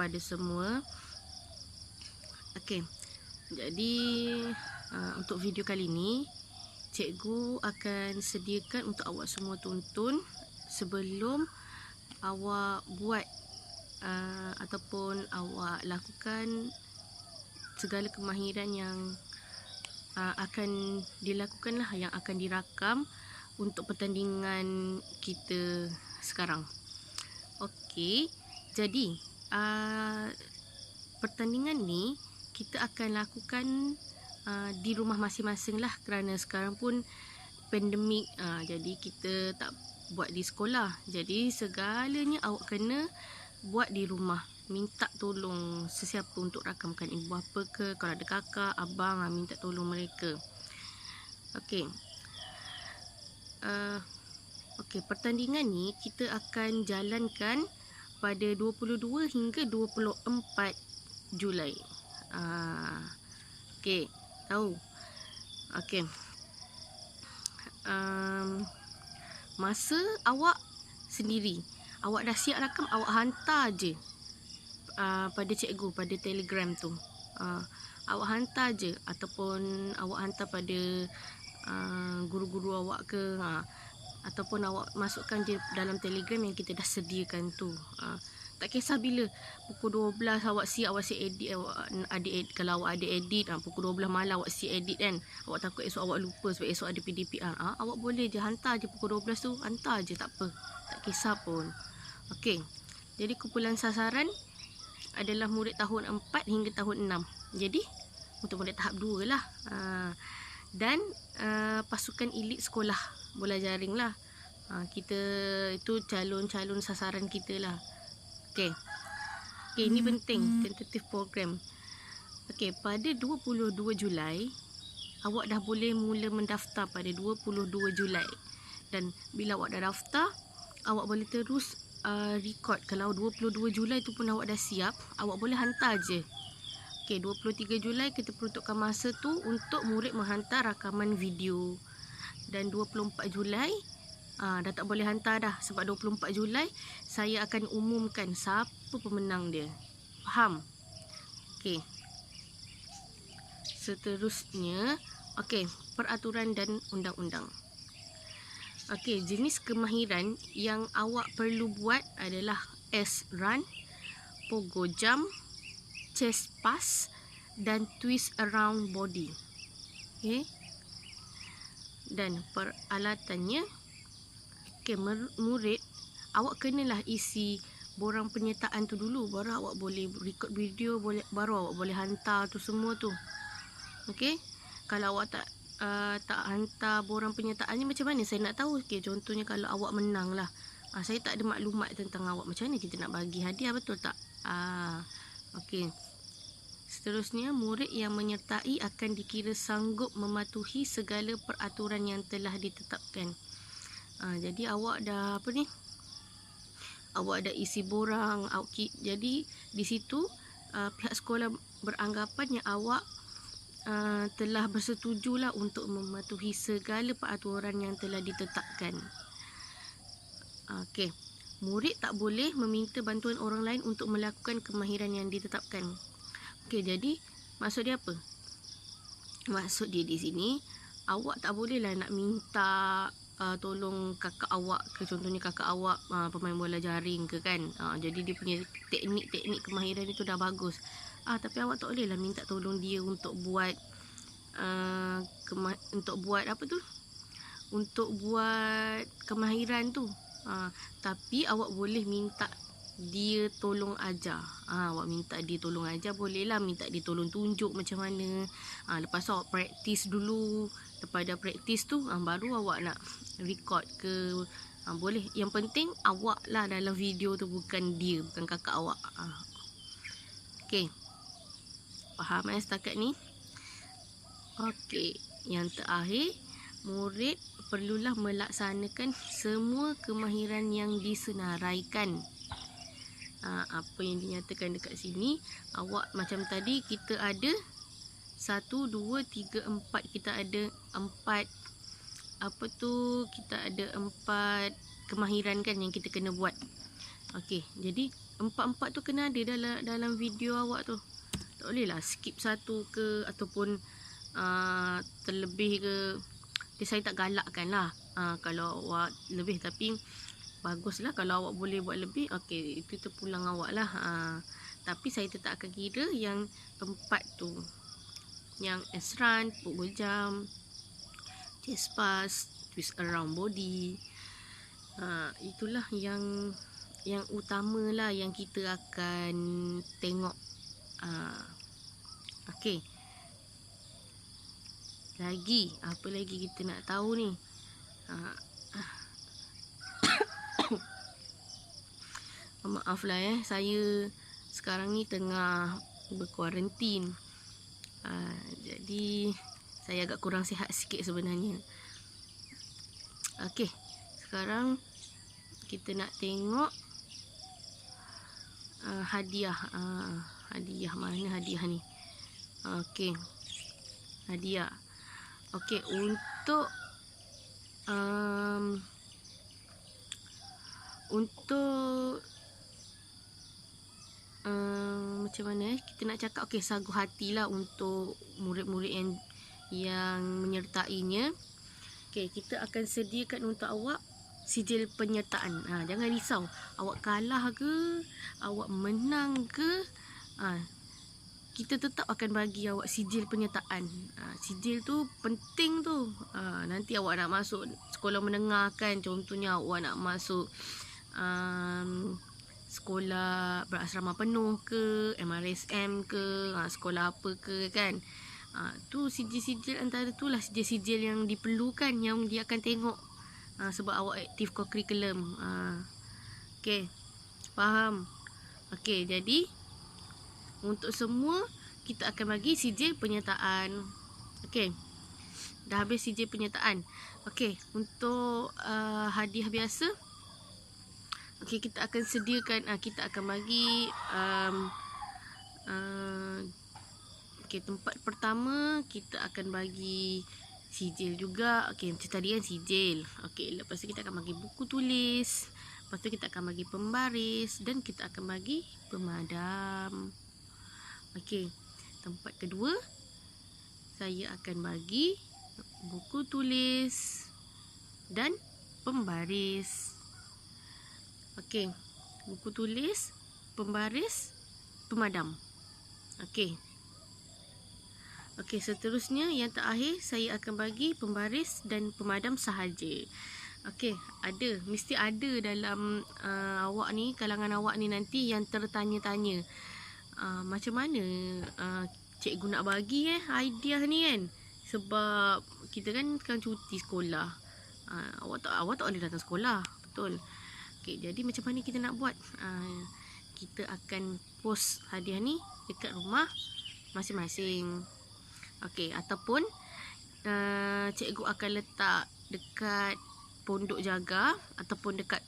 kepada semua. Okey. Jadi untuk video kali ini cikgu akan sediakan untuk awak semua tonton sebelum awak buat ataupun awak lakukan segala kemahiran yang akan dilakukan lah, yang akan dirakam untuk pertandingan kita sekarang. Okey, jadi pertandingan ni kita akan lakukan di rumah masing-masing lah, kerana sekarang pun pandemik, jadi kita tak buat di sekolah. Jadi segalanya awak kena buat di rumah. Minta tolong sesiapa untuk rakamkan, ibu bapa ke, kalau ada kakak, abang, minta tolong mereka. Okey. Okey, pertandingan ni kita akan jalankan pada 22 hingga 24 Julai. Okey, tahu. Okey. Masa awak sendiri. Awak dah siap rakam, awak hantar je pada cikgu, pada Telegram tu. Awak hantar je, ataupun awak hantar pada guru-guru awak ke, ataupun awak masukkan je dalam Telegram yang kita dah sediakan tu. Tak kisah bila, pukul 12 awak siap edit, kalau awak ada edit, pukul 12 malam awak siap edit kan, awak takut esok awak lupa sebab esok ada PDPR, awak boleh je hantar je pukul 12 tu, hantar je, tak apa, tak kisah pun. Okey, jadi kumpulan sasaran adalah murid tahun 4 hingga tahun 6. Jadi untuk murid tahap 2 lah. Dan pasukan elit sekolah bola jaring lah. Kita itu calon-calon sasaran kita lah. Okey. Okey, ini penting, tentative program. Okey, pada 22 Julai awak dah boleh mula mendaftar pada 22 Julai. Dan bila awak dah daftar, awak boleh terus record. Kalau 22 Julai tu pun awak dah siap, awak boleh hantar je. Okey, 23 Julai kita peruntukkan masa tu untuk murid menghantar rakaman video. Dan 24 Julai dah tak boleh hantar dah, sebab 24 Julai saya akan umumkan siapa pemenang dia. Faham? Okey. Seterusnya, okey, peraturan dan undang-undang. Okey, jenis kemahiran yang awak perlu buat adalah S-run, pogo jump, chest pass dan twist around body. Okey. Dan peralatannya, okey, murid awak kenalah isi borang penyertaan tu dulu, baru awak boleh record video, baru awak boleh hantar tu semua tu. Okey. Kalau awak tak hantar borang penyertaannya, macam mana saya nak tahu? Okey, contohnya kalau awak menang lah, saya tak ada maklumat tentang awak, macam mana kita nak bagi hadiah, betul tak? Okey. Seterusnya, murid yang menyertai akan dikira sanggup mematuhi segala peraturan yang telah ditetapkan. Jadi awak dah awak dah isi borang. Jadi di situ pihak sekolah beranggapan yang awak telah bersetujulah untuk mematuhi segala peraturan yang telah ditetapkan. Okey. Murid tak boleh meminta bantuan orang lain untuk melakukan kemahiran yang ditetapkan. Okey, jadi maksud dia apa? Maksud dia di sini, awak tak bolehlah nak minta tolong kakak awak ke, contohnya kakak awak pemain bola jaring ke kan. Jadi dia punya teknik-teknik kemahiran itu dah bagus. Tapi awak tak bolehlah minta tolong dia untuk buat untuk buat kemahiran tu. Tapi awak boleh minta dia tolong ajar. Awak minta dia tolong ajar, bolehlah minta dia tolong tunjuk macam mana. Lepas tu awak praktis dulu. Lepas dah praktis tu, baru awak nak record ke, boleh. Yang penting awak lah dalam video tu, bukan dia, bukan kakak awak. Okey, faham setakat ni? Okey, yang terakhir, murid perlulah melaksanakan semua kemahiran yang disenaraikan. Apa yang dinyatakan dekat sini, awak macam tadi kita ada 1, 2, 3, 4. Kita ada 4 kita ada 4 kemahiran kan yang kita kena buat. Okey, jadi empat-empat tu kena ada dalam video awak tu. Tak boleh lah skip satu ke ataupun terlebih ke. Saya tak galakkan lah kalau awak lebih, tapi baguslah kalau awak boleh buat lebih. Okey, itu terpulang awak lah. Tapi saya tetap akan kira yang empat tu, yang S-run, pukul jam, chest pass, twist around body. Itulah yang utama lah yang kita akan tengok. Okey, lagi apa lagi kita nak tahu ni? Maaf lah saya sekarang ni tengah berkuarantin. Jadi saya agak kurang sihat sikit sebenarnya. Okey, sekarang kita nak tengok hadiah. Hadiah mana hadiah ni? Okey, hadiah. Okey, untuk macam mana kita nak cakap. Okey, sagu hatilah untuk murid-murid yang menyertainya. Okey, kita akan sediakan untuk awak sijil penyertaan. Jangan risau, awak kalah ke, awak menang ke, kita tetap akan bagi awak sijil penyertaan. Sijil tu penting tu. Nanti awak nak masuk sekolah menengah kan, contohnya awak nak masuk sekolah berasrama penuh ke, MRSM ke, sekolah apa ke kan. Tu sijil-sijil antara tu lah sijil-sijil yang diperlukan, yang dia akan tengok sebab awak aktif co-curriculum. Okey, faham? Okey, jadi untuk semua kita akan bagi sijil penyertaan. Okey, dah habis sijil penyertaan. Okey, untuk hadiah biasa, okey, kita akan sediakan, kita akan bagi okey, tempat pertama kita akan bagi sijil juga. Okey, macam tadi kan sijil. Okey, lepas tu kita akan bagi buku tulis. Lepas tu kita akan bagi pembaris dan kita akan bagi pemadam. Okey, tempat kedua saya akan bagi buku tulis dan pembaris. Okey, buku tulis, pembaris, pemadam. Okey. Okey, seterusnya yang terakhir saya akan bagi pembaris dan pemadam sahaja. Okey, mesti ada dalam awak ni, kalangan awak ni nanti yang tertanya-tanya. Macam mana cikgu nak bagi idea ni kan? Sebab kita kan cuti sekolah. Awak tak boleh datang sekolah, betul? Okey, jadi macam mana kita nak buat? Kita akan post hadiah ni dekat rumah masing-masing. Okey, ataupun cikgu akan letak dekat pondok jaga ataupun dekat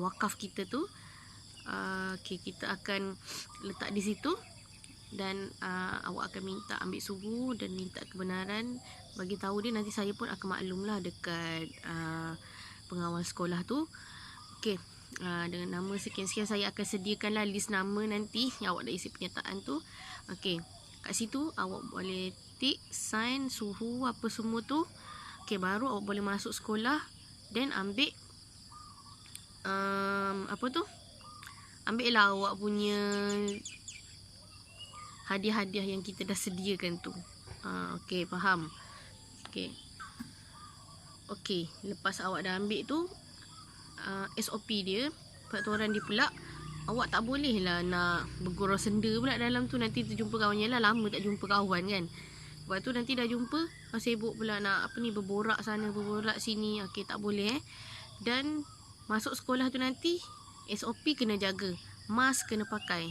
wakaf kita tu. Okey, kita akan letak di situ dan awak akan minta ambil suhu dan minta kebenaran, bagi tahu dia. Nanti saya pun akan maklumlah dekat pengawal sekolah tu. Okey, dengan nama sekian-sekian saya akan sediakanlah list nama nanti yang awak dah isi penyertaan tu. Okey, kat situ awak boleh tik, sign, suhu apa semua tu. Okey, baru awak boleh masuk sekolah dan ambil ambil lah awak punya hadiah-hadiah yang kita dah sediakan tu. Okey, faham? Okey, lepas awak dah ambil tu, SOP dia, peraturan dia pula, awak tak boleh lah nak bergurau senda pula dalam tu. Nanti terjumpa kawan. Yalah, lama tak jumpa kawan kan. Lepas tu nanti dah jumpa, sibuk pula nak berborak sana, berborak sini. Okey, tak boleh Dan masuk sekolah tu nanti SOP kena jaga. Mask kena pakai.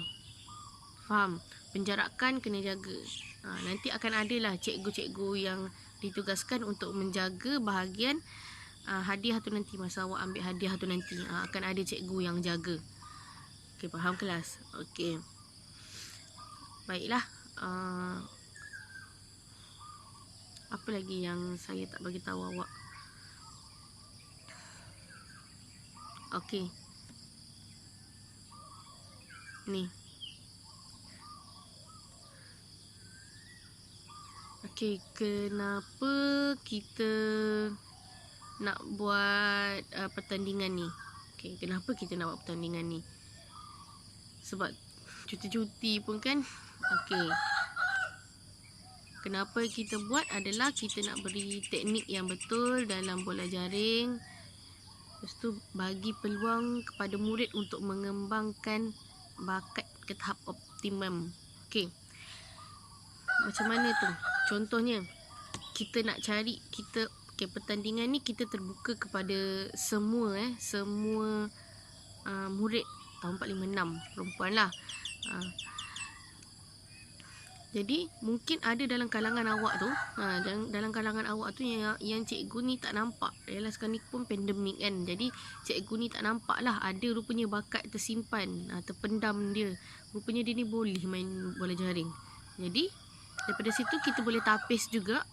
Faham? Penjarakan kena jaga. Nanti akan ada lah cikgu-cikgu yang ditugaskan untuk menjaga bahagian hadiah tu nanti. Masa awak ambil hadiah tu nanti akan ada cikgu yang jaga. Okey, faham kelas? Okey, baiklah. Apa lagi yang saya tak bagi tahu awak? Okey, Ni. Okey, kenapa kita nak buat pertandingan ni? Okey, kenapa kita nak buat pertandingan ni? Sebab cuti-cuti pun kan. Okey. Kenapa kita buat adalah kita nak beri teknik yang betul dalam bola jaring. Lepas tu bagi peluang kepada murid untuk mengembangkan bakat ke tahap optimum. Okey. Macam mana tu? Contohnya, kita nak cari pertandingan ni kita terbuka kepada semua semua murid tahun 4, 5, 6 perempuan lah. Jadi mungkin ada dalam kalangan awak tu, dalam kalangan awak tu yang cikgu ni tak nampak. Yalah sekarang ni pun pandemik kan. Jadi cikgu ni tak nampak lah, ada rupanya bakat tersimpan, terpendam dia. Rupanya dia ni boleh main bola jaring. Jadi daripada situ kita boleh tapis juga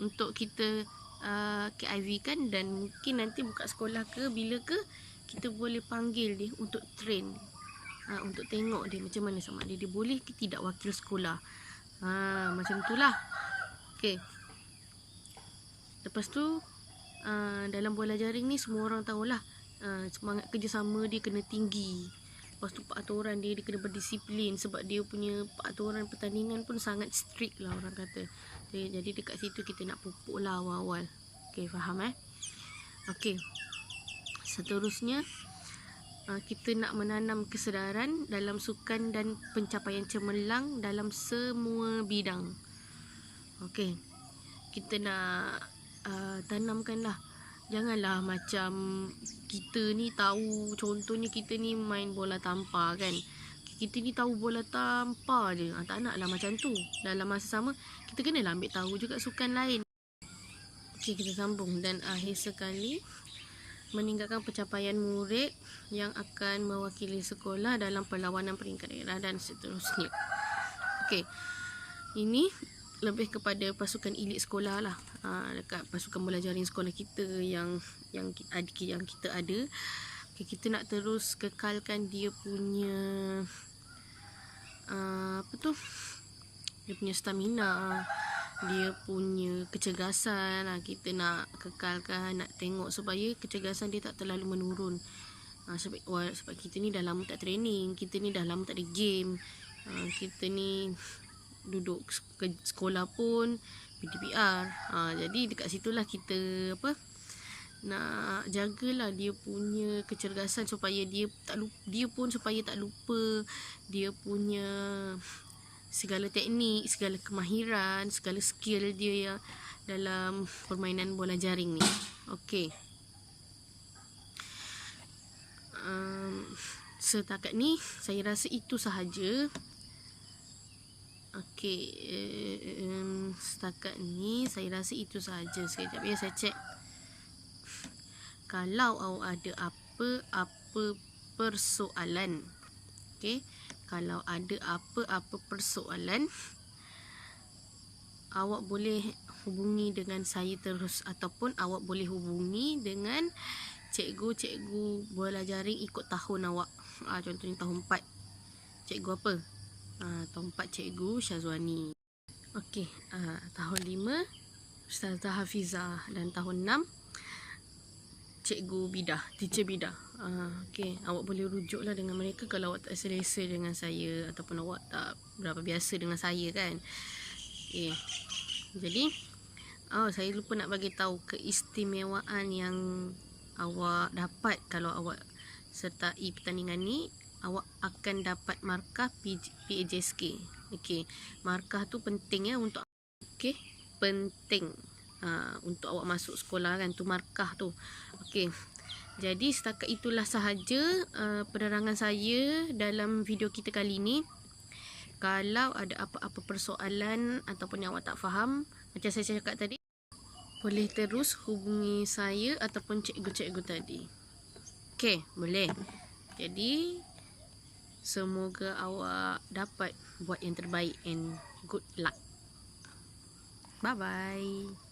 untuk kita KIV kan, dan mungkin nanti buka sekolah ke bila ke kita boleh panggil dia untuk train, untuk tengok dia macam mana, sama ada dia boleh ke tidak wakil sekolah. Macam itulah. Okey. Lepas tu dalam bola jaring ni semua orang tahulah semangat kerjasama dia kena tinggi. Lepas tu peraturan dia kena berdisiplin, sebab dia punya peraturan pertandingan pun sangat strict lah orang kata. Jadi dekat situ kita nak pupuk lah awal-awal. Okey, faham Okey. Seterusnya kita nak menanam kesedaran dalam sukan dan pencapaian cemerlang dalam semua bidang. Okey. Kita nak tanamkanlah. Janganlah macam kita ni tahu, contohnya kita ni main bola tampar kan. Kita ni tahu bola tampar je. Tak naklah macam tu. Dalam masa sama, kita kenalah ambil tahu juga sukan lain. Okey, kita sambung. Dan akhir sekali, meninggalkan pencapaian murid yang akan mewakili sekolah dalam perlawanan peringkat daerah dan seterusnya. Okey. Ini lebih kepada pasukan elit sekolah lah. Dekat pasukan bola jaring sekolah kita yang kita ada. Okay, kita nak terus kekalkan dia punya dia punya stamina, dia punya kecergasan. Kita nak kekalkan, nak tengok supaya kecergasan dia tak terlalu menurun. Sebab kita ni dah lama tak training, kita ni dah lama tak ada game, kita ni duduk ke sekolah pun PTPR. Jadi dekat situlah kita nak jagalah dia punya kecergasan supaya dia supaya tak lupa dia punya segala teknik, segala kemahiran, segala skill dia dalam permainan bola jaring ni. Okey. Setakat ni saya rasa itu sahaja. Okey, setakat ni saya rasa itu sahaja. Sekejap ya, saya cek. Kalau awak ada apa-apa persoalan, okey, kalau ada apa-apa persoalan, awak boleh hubungi dengan saya terus, ataupun awak boleh hubungi dengan cikgu-cikgu bola jaring ikut tahun awak. Contohnya tahun 4, cikgu apa? Tahun 4 cikgu Syazwani. Okey, tahun 5 Ustazah Hafizah, dan tahun 6 cikgu Bidah, teacher Bidah. Okey, awak boleh rujuklah dengan mereka kalau awak tak selesa dengan saya, ataupun awak tak berapa biasa dengan saya kan. Okey. Jadi saya lupa nak bagi tahu keistimewaan yang awak dapat kalau awak sertai pertandingan ni. Awak akan dapat markah PAJSK. Okey, markah tu penting untuk penting untuk awak masuk sekolah kan, tu markah tu. Okey. Jadi setakat itulah sahaja penerangan saya dalam video kita kali ni. Kalau ada apa-apa persoalan ataupun yang awak tak faham, macam saya cakap tadi, boleh terus hubungi saya ataupun cikgu-cikgu tadi. Okey, boleh. Jadi semoga awak dapat buat yang terbaik, and good luck. Bye bye.